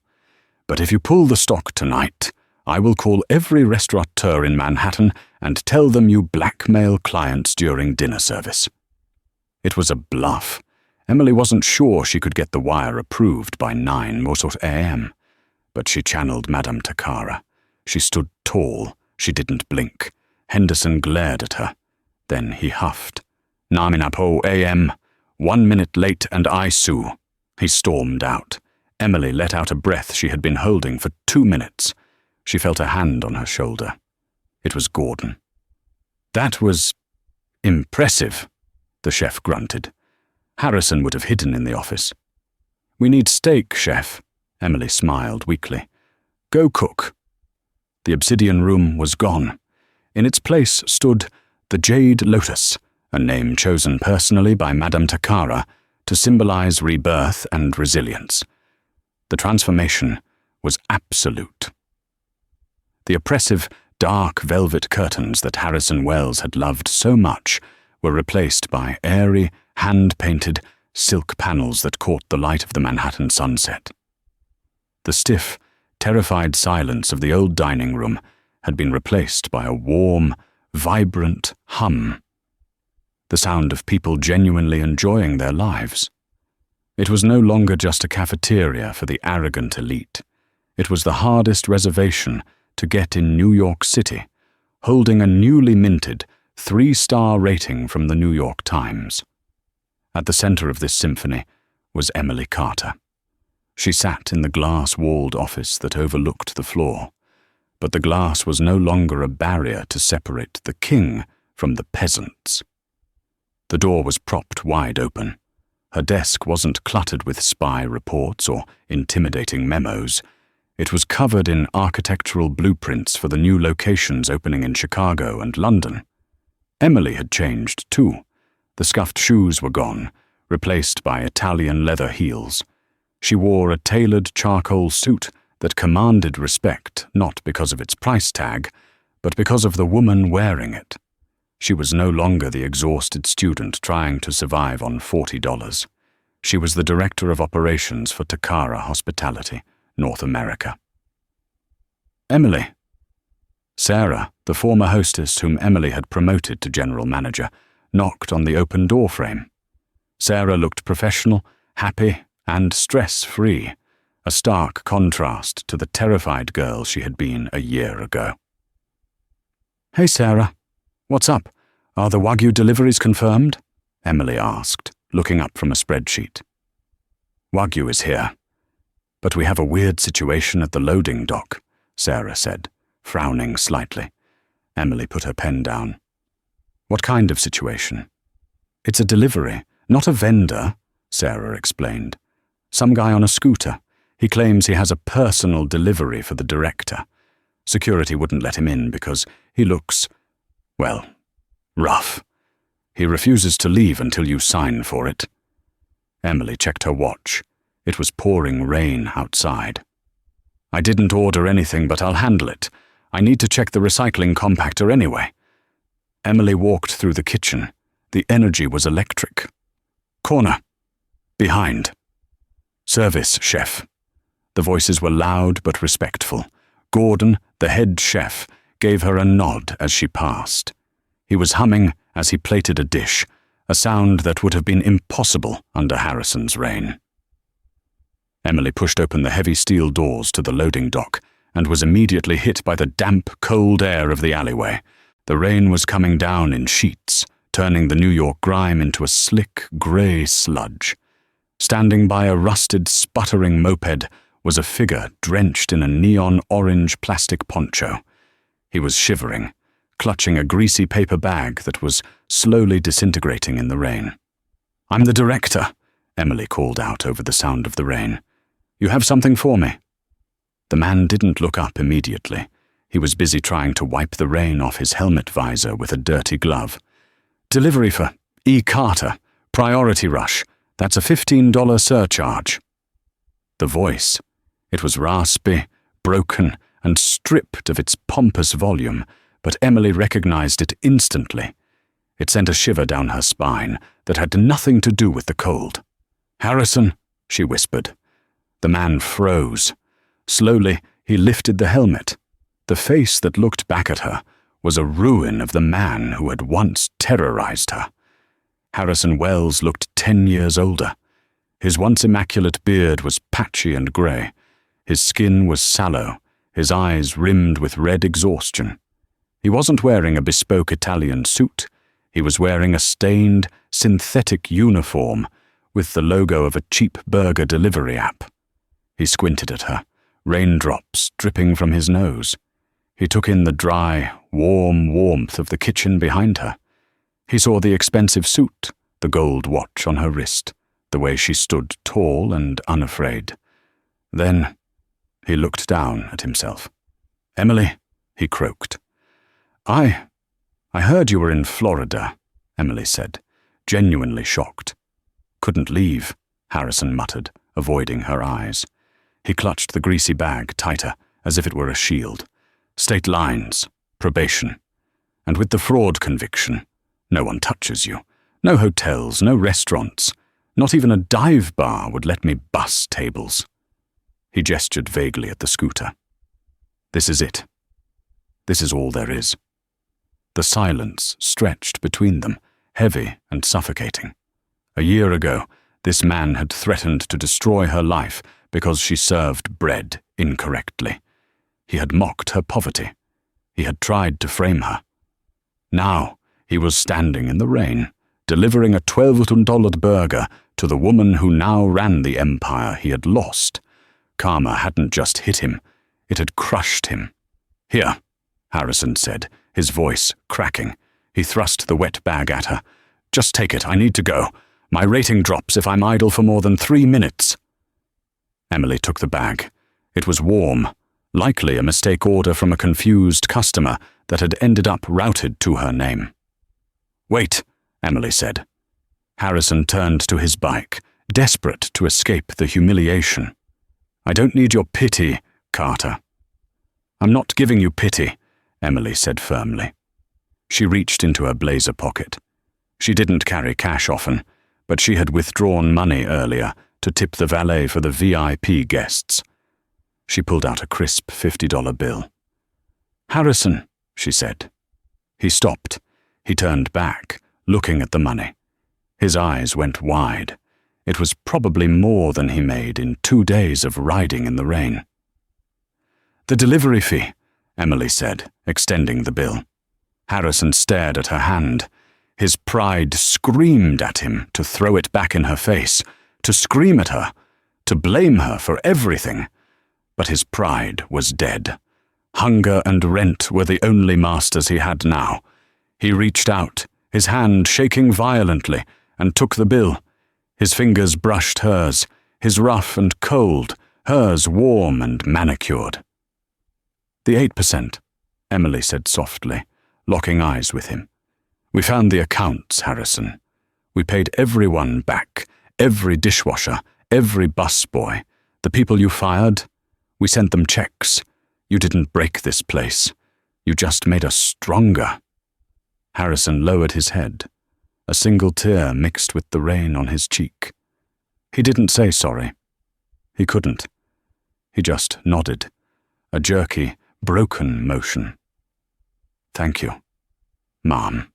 But if you pull the stock tonight, I will call every restaurateur in Manhattan and tell them you blackmail clients during dinner service." It was a bluff. Emily wasn't sure she could get the wire approved by 9 a.m. But she channeled Madame Takara. She stood tall. She didn't blink. Henderson glared at her. Then he huffed. "Naminapo a.m. 1 minute late and I sue." He stormed out. Emily let out a breath she had been holding for 2 minutes. She felt a hand on her shoulder. It was Gordon. "That was impressive," the chef grunted. Harrison would have hidden in the office. "We need steak, chef." Emily smiled weakly. "Go cook." The obsidian room was gone. In its place stood the Jade Lotus, a name chosen personally by Madame Takara to symbolize rebirth and resilience. The transformation was absolute. The oppressive, dark velvet curtains that Harrison Wells had loved so much were replaced by airy, hand-painted silk panels that caught the light of the Manhattan sunset. The stiff, terrified silence of the old dining room had been replaced by a warm, vibrant hum. The sound of people genuinely enjoying their lives. It was no longer just a cafeteria for the arrogant elite. It was the hardest reservation to get in New York City, holding a newly minted 3-star rating from the New York Times. At the center of this symphony was Emily Carter. She sat in the glass-walled office that overlooked the floor, but the glass was no longer a barrier to separate the king from the peasants. The door was propped wide open. Her desk wasn't cluttered with spy reports or intimidating memos. It was covered in architectural blueprints for the new locations opening in Chicago and London. Emily had changed too. The scuffed shoes were gone, replaced by Italian leather heels. She wore a tailored charcoal suit that commanded respect not because of its price tag, but because of the woman wearing it. She was no longer the exhausted student trying to survive on $40. She was the director of operations for Takara Hospitality, North America. "Emily." Sarah, the former hostess whom Emily had promoted to general manager, knocked on the open door frame. Sarah looked professional, happy, and stress-free, a stark contrast to the terrified girl she had been a year ago. "Hey, Sarah. What's up? Are the Wagyu deliveries confirmed?" Emily asked, looking up from a spreadsheet. "Wagyu is here. But we have a weird situation at the loading dock," Sarah said, frowning slightly. Emily put her pen down. "What kind of situation?" "It's a delivery, not a vendor," Sarah explained. "Some guy on a scooter. He claims he has a personal delivery for the director. Security wouldn't let him in because he looks, well, rough. He refuses to leave until you sign for it." Emily checked her watch. It was pouring rain outside. "I didn't order anything, but I'll handle it. I need to check the recycling compactor anyway." Emily walked through the kitchen. The energy was electric. "Corner. Behind. Service, chef." The voices were loud but respectful. Gordon, the head chef, gave her a nod as she passed. He was humming as he plated a dish, a sound that would have been impossible under Harrison's reign. Emily pushed open the heavy steel doors to the loading dock and was immediately hit by the damp, cold air of the alleyway. The rain was coming down in sheets, turning the New York grime into a slick, grey sludge. Standing by a rusted, sputtering moped was a figure drenched in a neon-orange plastic poncho. He was shivering, clutching a greasy paper bag that was slowly disintegrating in the rain. "I'm the director," Emily called out over the sound of the rain. "You have something for me?" The man didn't look up immediately. He was busy trying to wipe the rain off his helmet visor with a dirty glove. "Delivery for E. Carter. Priority rush. That's a $15 surcharge." The voice. It was raspy, broken, and stripped of its pompous volume, but Emily recognized it instantly. It sent a shiver down her spine that had nothing to do with the cold. "Harrison," she whispered. The man froze. Slowly, he lifted the helmet. The face that looked back at her was a ruin of the man who had once terrorized her. Harrison Wells looked 10 years older. His once immaculate beard was patchy and grey. His skin was sallow, his eyes rimmed with red exhaustion. He wasn't wearing a bespoke Italian suit. He was wearing a stained, synthetic uniform with the logo of a cheap burger delivery app. He squinted at her, raindrops dripping from his nose. He took in the dry, warm warmth of the kitchen behind her. He saw the expensive suit, the gold watch on her wrist, the way she stood tall and unafraid. Then he looked down at himself. "Emily," he croaked. I heard you were in Florida," Emily said, genuinely shocked. "Couldn't leave," Harrison muttered, avoiding her eyes. He clutched the greasy bag tighter, as if it were a shield. State lines, probation. And with the fraud conviction, no one touches you. No hotels, no restaurants. Not even a dive bar would let me bus tables. He gestured vaguely at the scooter. "This is it. This is all there is." The silence stretched between them, heavy and suffocating. A year ago, this man had threatened to destroy her life because she served bread incorrectly. He had mocked her poverty. He had tried to frame her. Now he was standing in the rain, delivering a $12 burger to the woman who now ran the empire he had lost. Karma hadn't just hit him, it had crushed him. "Here," Harrison said, his voice cracking. He thrust the wet bag at her. "Just take it, I need to go. My rating drops if I'm idle for more than 3 minutes. Emily took the bag. It was warm, likely a mistake order from a confused customer that had ended up routed to her name. "Wait," Emily said. Harrison turned to his bike, desperate to escape the humiliation. "I don't need your pity, Carter." "I'm not giving you pity," Emily said firmly. She reached into her blazer pocket. She didn't carry cash often, but she had withdrawn money earlier to tip the valet for the VIP guests. She pulled out a crisp $50 bill. "Harrison," she said. He stopped. He turned back, looking at the money. His eyes went wide. It was probably more than he made in 2 days of riding in the rain. "The delivery fee," Emily said, extending the bill. Harrison stared at her hand. His pride screamed at him to throw it back in her face, to scream at her, to blame her for everything. But his pride was dead. Hunger and rent were the only masters he had now. He reached out, his hand shaking violently, and took the bill. His fingers brushed hers, his rough and cold, hers warm and manicured. "The 8%, Emily said softly, locking eyes with him. "We found the accounts, Harrison. We paid everyone back, every dishwasher, every busboy, the people you fired. We sent them checks. You didn't break this place. You just made us stronger." Harrison lowered his head. A single tear mixed with the rain on his cheek. He didn't say sorry. He couldn't. He just nodded, a jerky, broken motion. "Thank you, Mom,"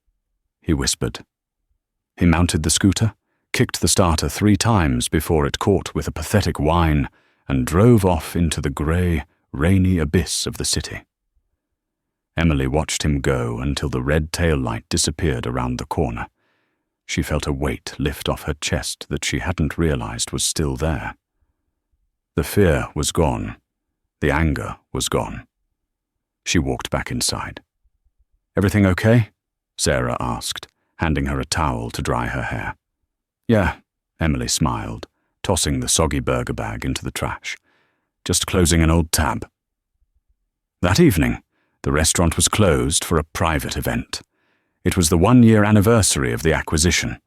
he whispered. He mounted the scooter, kicked the starter 3 times before it caught with a pathetic whine, and drove off into the grey, rainy abyss of the city. Emily watched him go until the red tail light disappeared around the corner. She felt a weight lift off her chest that she hadn't realized was still there. The fear was gone. The anger was gone. She walked back inside. "Everything okay?" Sarah asked, handing her a towel to dry her hair. "Yeah," Emily smiled, tossing the soggy burger bag into the trash. "Just closing an old tab." That evening, the restaurant was closed for a private event. It was the 1-year anniversary of the acquisition.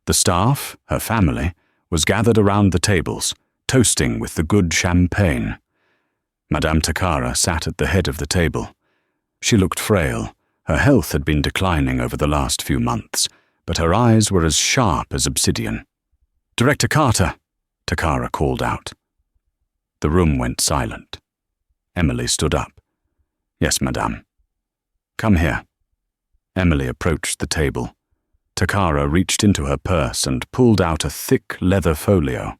The staff, her family, was gathered around the tables, toasting with the good champagne. Madame Takara sat at the head of the table. She looked frail. Her health had been declining over the last few months, but her eyes were as sharp as obsidian. "Director Carter," Takara called out. The room went silent. Emily stood up. Yes, madame. Come here. Emily approached the table. Takara reached into her purse and pulled out a thick leather folio.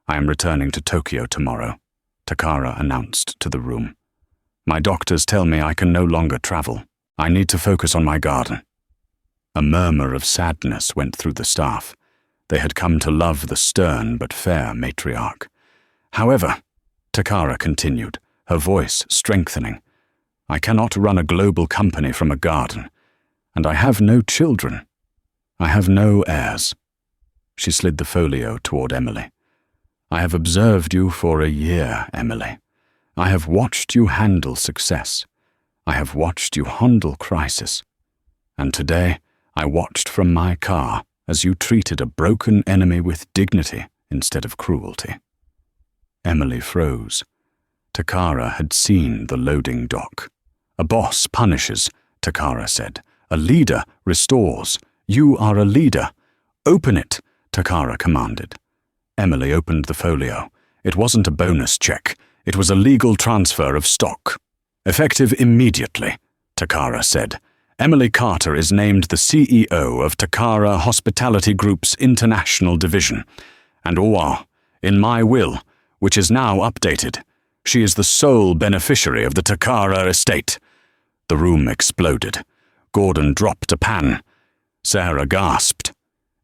I am returning to Tokyo tomorrow, Takara announced to the room. My doctors tell me I can no longer travel. I need to focus on my garden. A murmur of sadness went through the staff. They had come to love the stern but fair matriarch. However, Takara continued, her voice strengthening, I cannot run a global company from a garden, and I have no children. I have no heirs. She slid the folio toward Emily. I have observed you for a year, Emily. I have watched you handle success. I have watched you handle crisis. And today, I watched from my car as you treated a broken enemy with dignity instead of cruelty. Emily froze. Takara had seen the loading dock. A boss punishes, Takara said. A leader restores. You are a leader. Open it, Takara commanded. Emily opened the folio. It wasn't a bonus check. It was a legal transfer of stock. Effective immediately, Takara said. Emily Carter is named the CEO of Takara Hospitality Group's International Division. And in my will, which is now updated, she is the sole beneficiary of the Takara estate. The room exploded. Gordon dropped a pan. Sarah gasped.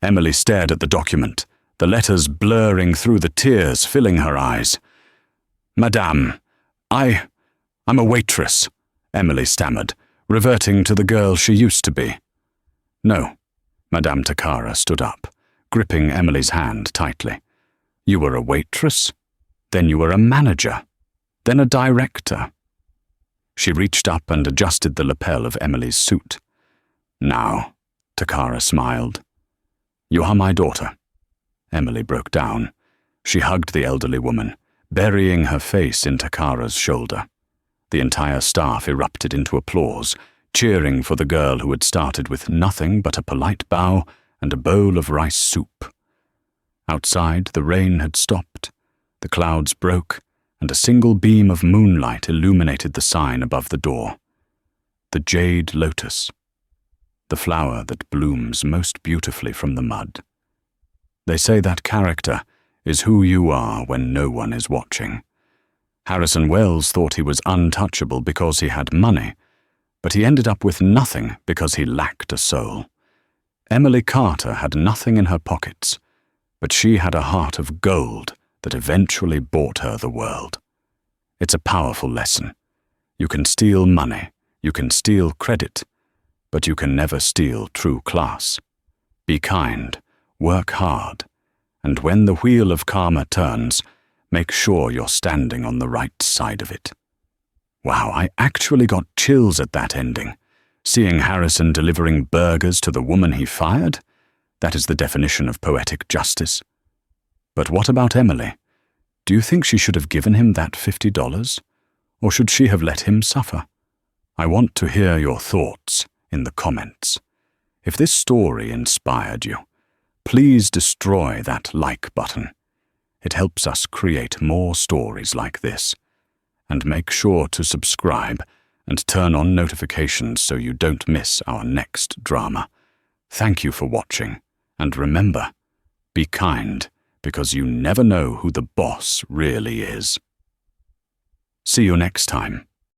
Emily stared at the document, the letters blurring through the tears filling her eyes. Madame, I'm a waitress, Emily stammered, reverting to the girl she used to be. No, Madame Takara stood up, gripping Emily's hand tightly. You were a waitress? Then you were a manager? Then a director? She reached up and adjusted the lapel of Emily's suit. Now, Takara smiled. You are my daughter. Emily broke down. She hugged the elderly woman, burying her face in Takara's shoulder. The entire staff erupted into applause, cheering for the girl who had started with nothing but a polite bow and a bowl of rice soup. Outside, the rain had stopped. The clouds broke, and a single beam of moonlight illuminated the sign above the door. The jade lotus, the flower that blooms most beautifully from the mud. They say that character is who you are when no one is watching. Harrison Wells thought he was untouchable because he had money, but he ended up with nothing because he lacked a soul. Emily Carter had nothing in her pockets, but she had a heart of gold that eventually bought her the world. It's a powerful lesson. You can steal money, you can steal credit, but you can never steal true class. Be kind, work hard, and when the wheel of karma turns, make sure you're standing on the right side of it. Wow, I actually got chills at that ending. Seeing Harrison delivering burgers to the woman he fired? That is the definition of poetic justice. But what about Emily? Do you think she should have given him that $50? Or should she have let him suffer? I want to hear your thoughts in the comments. If this story inspired you, please destroy that like button. It helps us create more stories like this. And make sure to subscribe and turn on notifications so you don't miss our next drama. Thank you for watching, and remember, be kind, because you never know who the boss really is. See you next time.